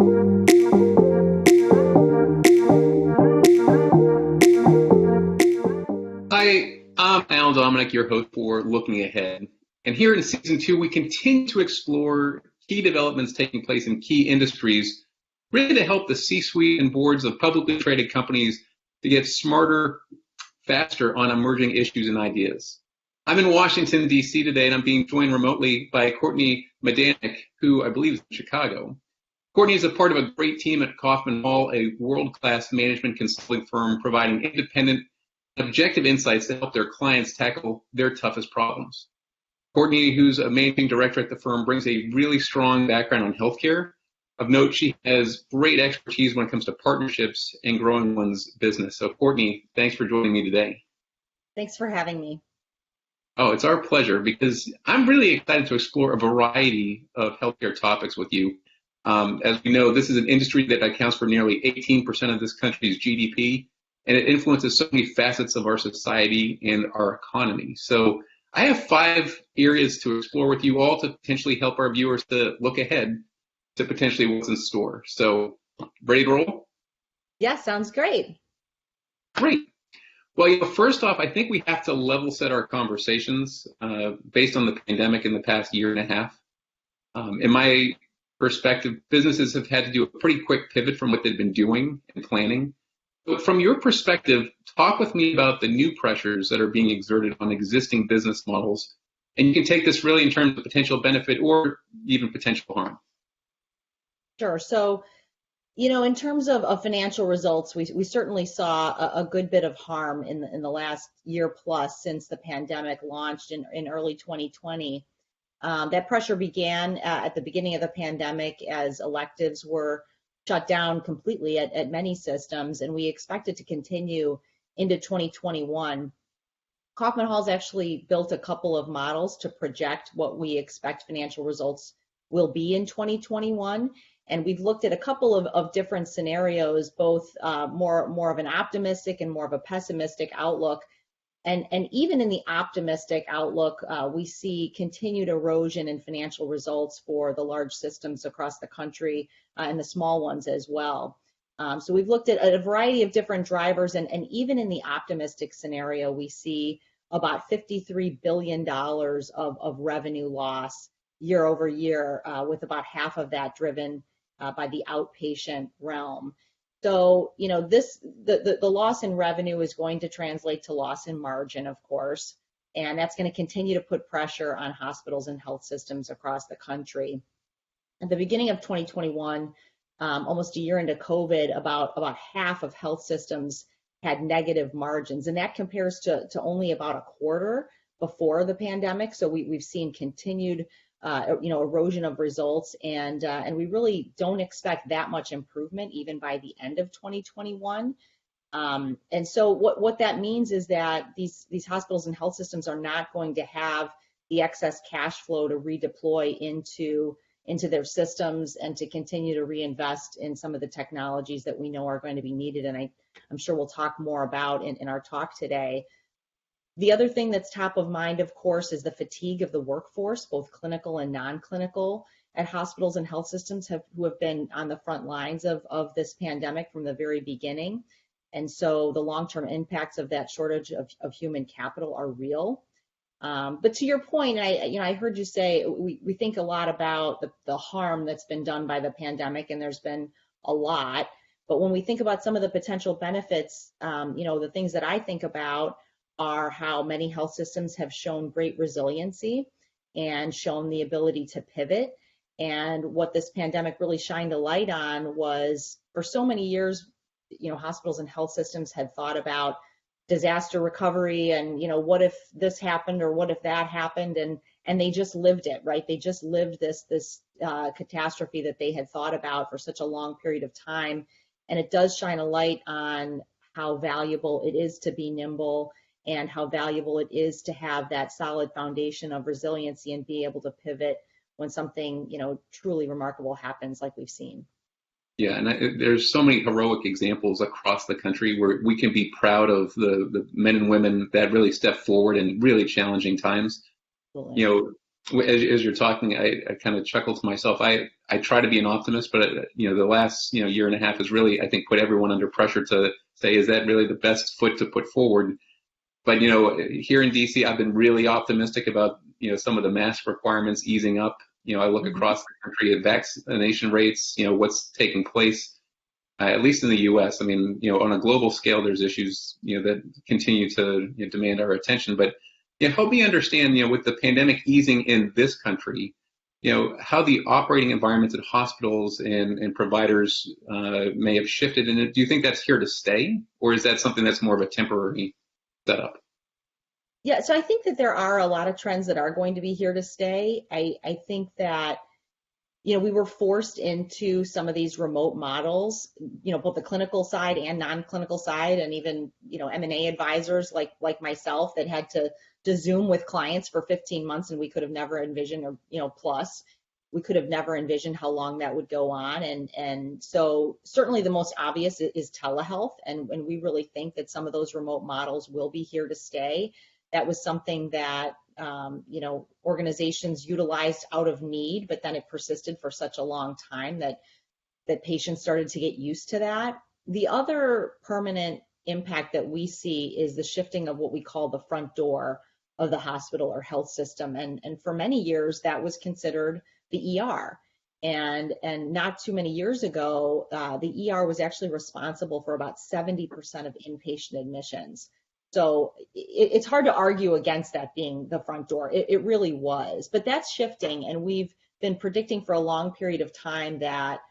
Hi, I'm Al Dominic, your host for Looking Ahead. And here in season two, we continue to explore key developments taking place in key industries, really to help the C-suite and boards of publicly traded companies to get smarter, faster on emerging issues and ideas. I'm in Washington, D.C. today, and I'm being joined remotely by Courtney Midanek, who I believe is in Chicago. Courtney is a part of a great team at Kaufman Hall, a world-class management consulting firm providing independent, objective insights to help their clients tackle their toughest problems. Courtney, who's a managing director at the firm, brings a really strong background on healthcare. Of note, she has great expertise when it comes to partnerships and growing one's business. So, Courtney, thanks for joining me today. Thanks for having me. Oh, it's our pleasure because I'm really excited to explore a variety of healthcare topics with you. As we know, this is an industry that accounts for nearly 18% of this country's GDP, and it influences so many facets of our society and our economy. So I have 5 areas to explore with you all to potentially help our viewers to look ahead to potentially what's in store. So ready to roll? Yeah, sounds great. Great. Well, first off, I think we have to level set our conversations based on the pandemic in the past year and a half. In my perspective, businesses have had to do a pretty quick pivot from what they've been doing and planning. But from your perspective, talk with me about the new pressures that are being exerted on existing business models. And you can take this really in terms of potential benefit or even potential harm. Sure. So, in terms of financial results, we certainly saw a good bit of harm in the last year plus since the pandemic launched in early 2020. That pressure began at the beginning of the pandemic as electives were shut down completely at many systems, and we expect it to continue into 2021. Kaufman Hall's actually built a couple of models to project what we expect financial results will be in 2021. And we've looked at a couple of different scenarios, both more of an optimistic and more of a pessimistic outlook. And even in the optimistic outlook, we see continued erosion in financial results for the large systems across the country and the small ones as well. So we've looked at a variety of different drivers, and even in the optimistic scenario, we see about $53 billion of revenue loss year over year, with about half of that driven by the outpatient realm. So, the loss in revenue is going to translate to loss in margin, of course, and that's going to continue to put pressure on hospitals and health systems across the country. At the beginning of 2021, almost a year into COVID, about half of health systems had negative margins, and that compares to only about a quarter before the pandemic. So we've seen continued erosion of results, and we really don't expect that much improvement even by the end of 2021. And so what that means is that these hospitals and health systems are not going to have the excess cash flow to redeploy into their systems and to continue to reinvest in some of the technologies that we know are going to be needed. And I'm sure we'll talk more about in our talk today. The other thing that's top of mind, of course, is the fatigue of the workforce, both clinical and non-clinical, at hospitals and health systems who have been on the front lines of this pandemic from the very beginning. And so the long-term impacts of that shortage of human capital are real. But to your point, I heard you say we think a lot about the harm that's been done by the pandemic, and there's been a lot. But when we think about some of the potential benefits, the things that I think about are how many health systems have shown great resiliency and shown the ability to pivot. And what this pandemic really shined a light on was, for so many years, hospitals and health systems had thought about disaster recovery and, what if this happened or what if that happened, and they just lived it, right? They just lived this catastrophe that they had thought about for such a long period of time. And it does shine a light on how valuable it is to be nimble and how valuable it is to have that solid foundation of resiliency and be able to pivot when something, truly remarkable happens like we've seen. Yeah, and there's so many heroic examples across the country where we can be proud of the men and women that really step forward in really challenging times. Absolutely. as you're talking, I kind of chuckle to myself. I try to be an optimist, but the last year and a half has really, I think, put everyone under pressure to say, is that really the best foot to put forward? But here in DC, I've been really optimistic about some of the mask requirements easing up. I look Mhm. across the country at vaccination rates, what's taking place, at least in the U.S. I mean, on a global scale, there's issues that continue to demand our attention. But help me understand, with the pandemic easing in this country, how the operating environments at hospitals and providers may have shifted. And do you think that's here to stay, or is that something that's more of a temporary setup? Yeah, so I think that there are a lot of trends that are going to be here to stay. I think that, we were forced into some of these remote models, both the clinical side and non-clinical side, and even, M&A advisors like myself that had to Zoom with clients for 15 months, and we could have never envisioned, or, plus, we could have never envisioned how long that would go on. And so certainly the most obvious is telehealth, and we really think that some of those remote models will be here to stay. That was something that organizations utilized out of need, but then it persisted for such a long time that patients started to get used to that. The other permanent impact that we see is the shifting of what we call the front door of the hospital or health system. And for many years, that was considered the ER. And not too many years ago, the ER was actually responsible for about 70% of inpatient admissions. So it's hard to argue against that being the front door. It really was. But that's shifting, and we've been predicting for a long period of time that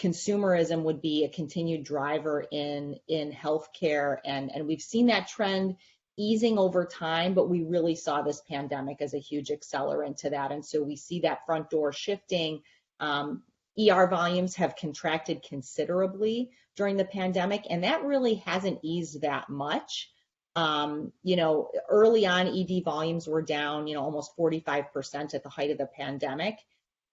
consumerism would be a continued driver in healthcare, and we've seen that trend easing over time, but we really saw this pandemic as a huge accelerant to that. And so we see that front door shifting. ER volumes have contracted considerably during the pandemic, and that really hasn't eased that much. Early on, ED volumes were down, almost 45% at the height of the pandemic,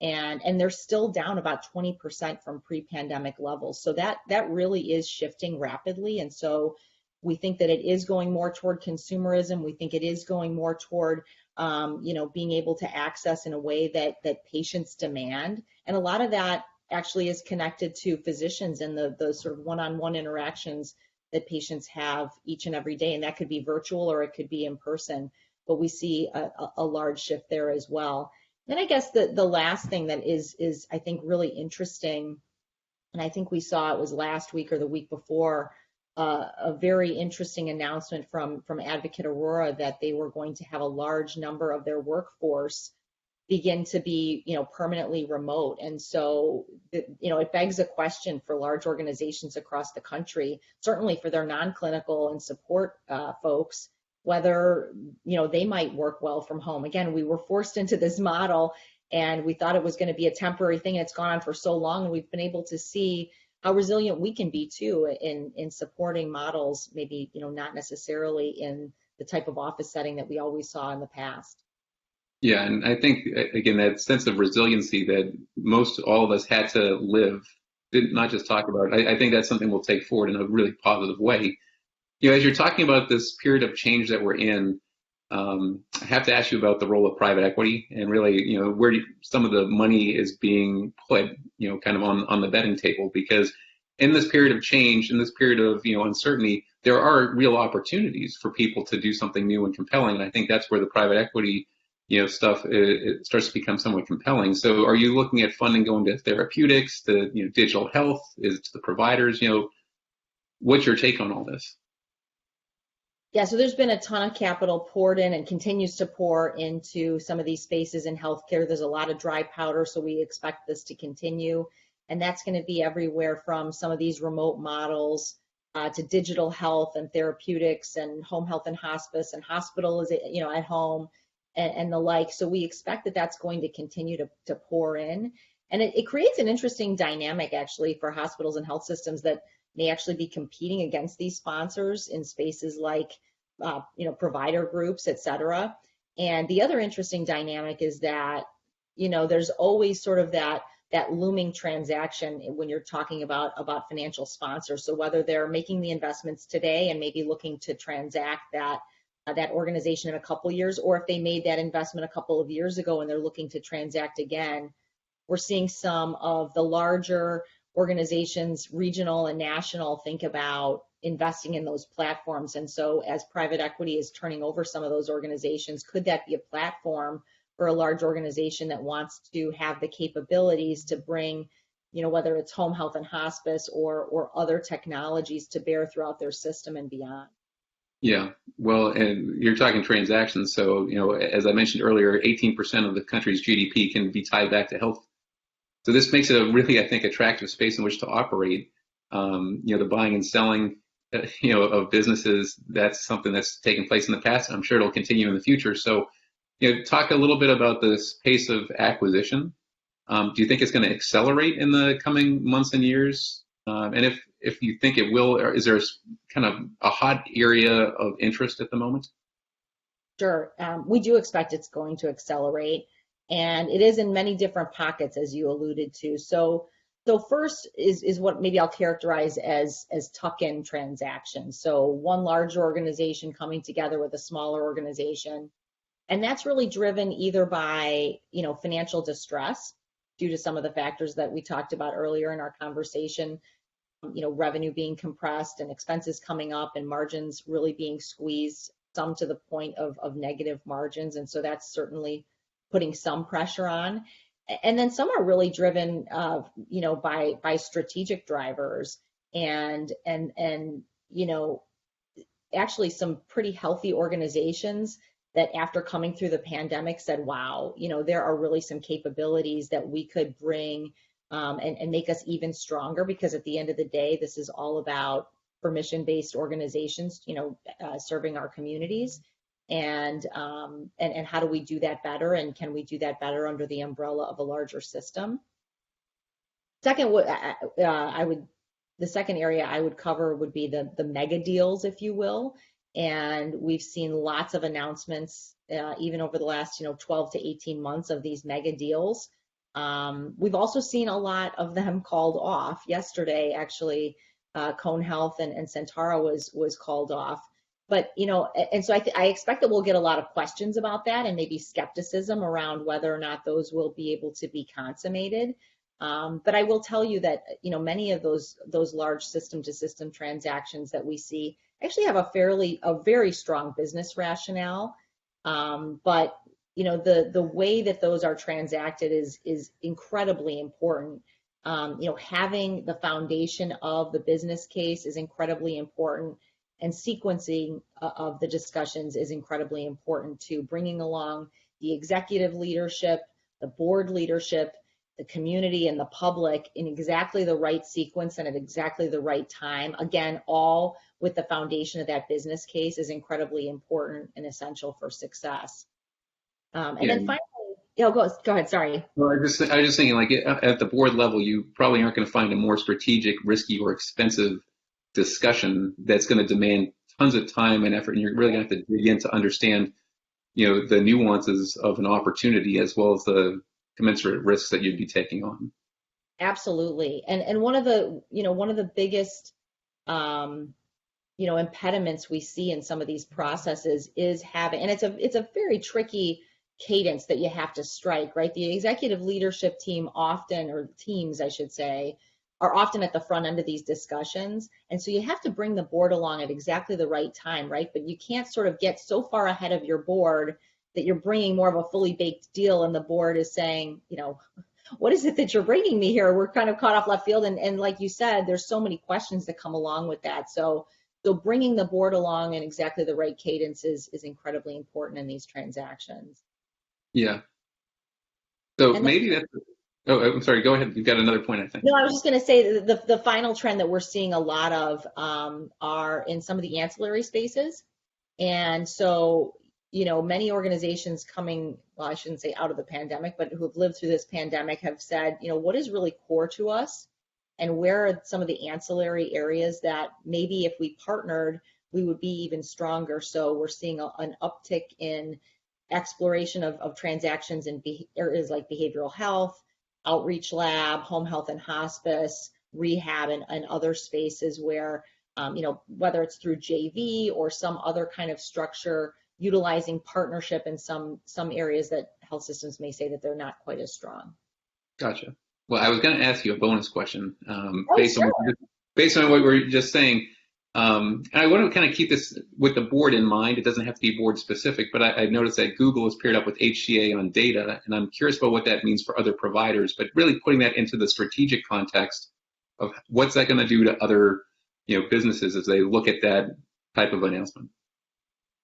and they're still down about 20% from pre-pandemic levels. So that really is shifting rapidly, and so we think that it is going more toward consumerism. We think it is going more toward, being able to access in a way that patients demand, and a lot of that actually is connected to physicians and the sort of one-on-one interactions that patients have each and every day, and that could be virtual or it could be in person, but we see a large shift there as well. Then I guess the last thing that is I think really interesting, and I think we saw it was last week or the week before, a very interesting announcement from Advocate Aurora that they were going to have a large number of their workforce begin to be, permanently remote. And so, it begs a question for large organizations across the country, certainly for their non-clinical and support folks, whether, they might work well from home. Again, we were forced into this model, and we thought it was going to be a temporary thing. It's gone on for so long, and we've been able to see how resilient we can be too in supporting models, maybe, not necessarily in the type of office setting that we always saw in the past. Yeah, and I think again that sense of resiliency that most all of us had to live, did not just talk about. I think that's something we'll take forward in a really positive way. As you're talking about this period of change that we're in, I have to ask you about the role of private equity and really, where some of the money is being put, kind of on the betting table, because in this period of change, in this period of uncertainty, there are real opportunities for people to do something new and compelling, and I think that's where the private equity stuff it starts to become somewhat compelling. So are you looking at funding going to therapeutics, to digital health, is it to the providers? What's your take on all this? Yeah, so there's been a ton of capital poured in and continues to pour into some of these spaces in healthcare. There's a lot of dry powder, so we expect this to continue. And that's going to be everywhere from some of these remote models to digital health and therapeutics and home health and hospice and hospitals, at home and the like. So we expect that that's going to continue to pour in. And it creates an interesting dynamic actually for hospitals and health systems that may actually be competing against these sponsors in spaces like, provider groups, et cetera. And the other interesting dynamic is that, there's always sort of that looming transaction when you're talking about financial sponsors. So whether they're making the investments today and maybe looking to transact that that organization in a couple years, or if they made that investment a couple of years ago and they're looking to transact again. We're seeing some of the larger organizations, regional and national, think about investing in those platforms. And so as private equity is turning over some of those organizations, could that be a platform for a large organization that wants to have the capabilities to bring, whether it's home health and hospice or other technologies to bear throughout their system and beyond? Yeah, well, and you're talking transactions. So, as I mentioned earlier, 18% of the country's GDP can be tied back to health. So this makes it a really, I think, attractive space in which to operate. The buying and selling, of businesses, that's something that's taken place in the past. I'm sure it'll continue in the future. So, talk a little bit about this pace of acquisition. Do you think it's going to accelerate in the coming months and years? And if you think it will, is there kind of a hot area of interest at the moment? Sure. We do expect it's going to accelerate, and it is in many different pockets, as you alluded to. So first is what maybe I'll characterize as tuck-in transactions. So one large organization coming together with a smaller organization, and that's really driven either by financial distress due to some of the factors that we talked about earlier in our conversation. Revenue being compressed and expenses coming up and margins really being squeezed, some to the point of negative margins. And so that's certainly putting some pressure on. And then some are really driven, by strategic drivers and actually some pretty healthy organizations that after coming through the pandemic said, wow, there are really some capabilities that we could bring and make us even stronger, because at the end of the day, this is all about permission-based organizations, serving our communities, and how do we do that better, and can we do that better under the umbrella of a larger system? Second, the second area I would cover would be the mega deals, if you will, and we've seen lots of announcements even over the last 12 to 18 months of these mega deals. We've also seen a lot of them called off. Yesterday, actually, Cone Health and Centara was called off. But, and so I expect that we'll get a lot of questions about that and maybe skepticism around whether or not those will be able to be consummated. But I will tell you that, many of those large system-to-system transactions that we see actually have a very strong business rationale. But the way that those are transacted is incredibly important. Having the foundation of the business case is incredibly important, and sequencing of the discussions is incredibly important too. Bringing along the executive leadership, the board leadership, the community, and the public in exactly the right sequence and at exactly the right time. Again, all with the foundation of that business case is incredibly important and essential for success. Then finally, go ahead. Sorry. Well, I was just thinking, like at the board level, you probably aren't going to find a more strategic, risky, or expensive discussion that's going to demand tons of time and effort, and you're really going to have to dig in to understand, the nuances of an opportunity as well as the commensurate risks that you'd be taking on. Absolutely, and one of the biggest impediments we see in some of these processes is having, and it's a very tricky cadence that you have to strike, right? The executive leadership team often, or teams, I should say, are often at the front end of these discussions. And so you have to bring the board along at exactly the right time, right? But you can't sort of get so far ahead of your board that you're bringing more of a fully baked deal and the board is saying, what is it that you're bringing me here? We're kind of caught off left field. And like you said, there's so many questions that come along with that. So bringing the board along in exactly the right cadence is incredibly important in these transactions. Yeah. So maybe that's, I'm sorry, go ahead. You've got another point, I think. No, I was just going to say the final trend that we're seeing a lot of are in some of the ancillary spaces. And so, many organizations coming, well, I shouldn't say out of the pandemic, but who have lived through this pandemic have said, what is really core to us, and where are some of the ancillary areas that maybe if we partnered, we would be even stronger. So we're seeing an uptick in exploration of transactions in areas like behavioral health, outreach lab, home health and hospice, rehab, and other spaces where whether it's through JV or some other kind of structure, utilizing partnership in some areas that health systems may say that they're not quite as strong. Gotcha. Well, I was going to ask you a bonus question Oh, based sure. on what we were just saying. And I want to kind of keep this with the board in mind. It doesn't have to be board specific, but I noticed that Google has paired up with HCA on data, and I'm curious about what that means for other providers, but really putting that into the strategic context of what's that going to do to other, businesses as they look at that type of announcement.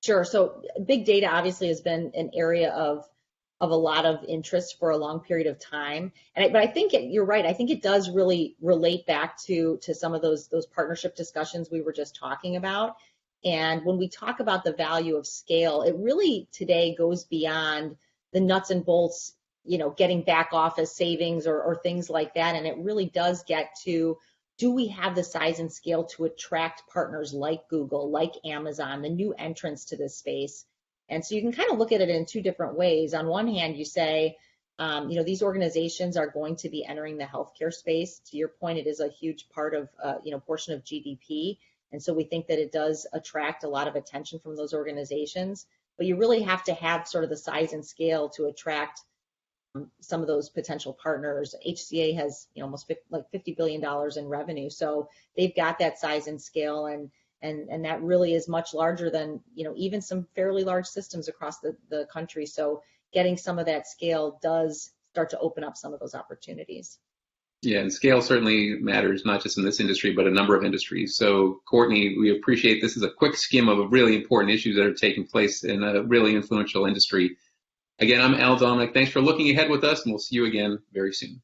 Sure. So big data obviously has been an area of a lot of interest for a long period of time. But I think you're right. I think it does really relate back to some of those partnership discussions we were just talking about. And when we talk about the value of scale, it really today goes beyond the nuts and bolts, getting back office savings or things like that. And it really does get to, do we have the size and scale to attract partners like Google, like Amazon, the new entrants to this space? And so you can kind of look at it in two different ways. On one hand, you say, these organizations are going to be entering the healthcare space. To your point, it is a huge part of, portion of GDP. And so we think that it does attract a lot of attention from those organizations. But you really have to have sort of the size and scale to attract some of those potential partners. HCA has almost $50 billion in revenue. So they've got that size and scale, and that really is much larger than, even some fairly large systems across the country. So getting some of that scale does start to open up some of those opportunities. Yeah, and scale certainly matters, not just in this industry, but a number of industries. So, Courtney, we appreciate this is a quick skim of really important issues that are taking place in a really influential industry. Again, I'm Al Dominic. Thanks for looking ahead with us, and we'll see you again very soon.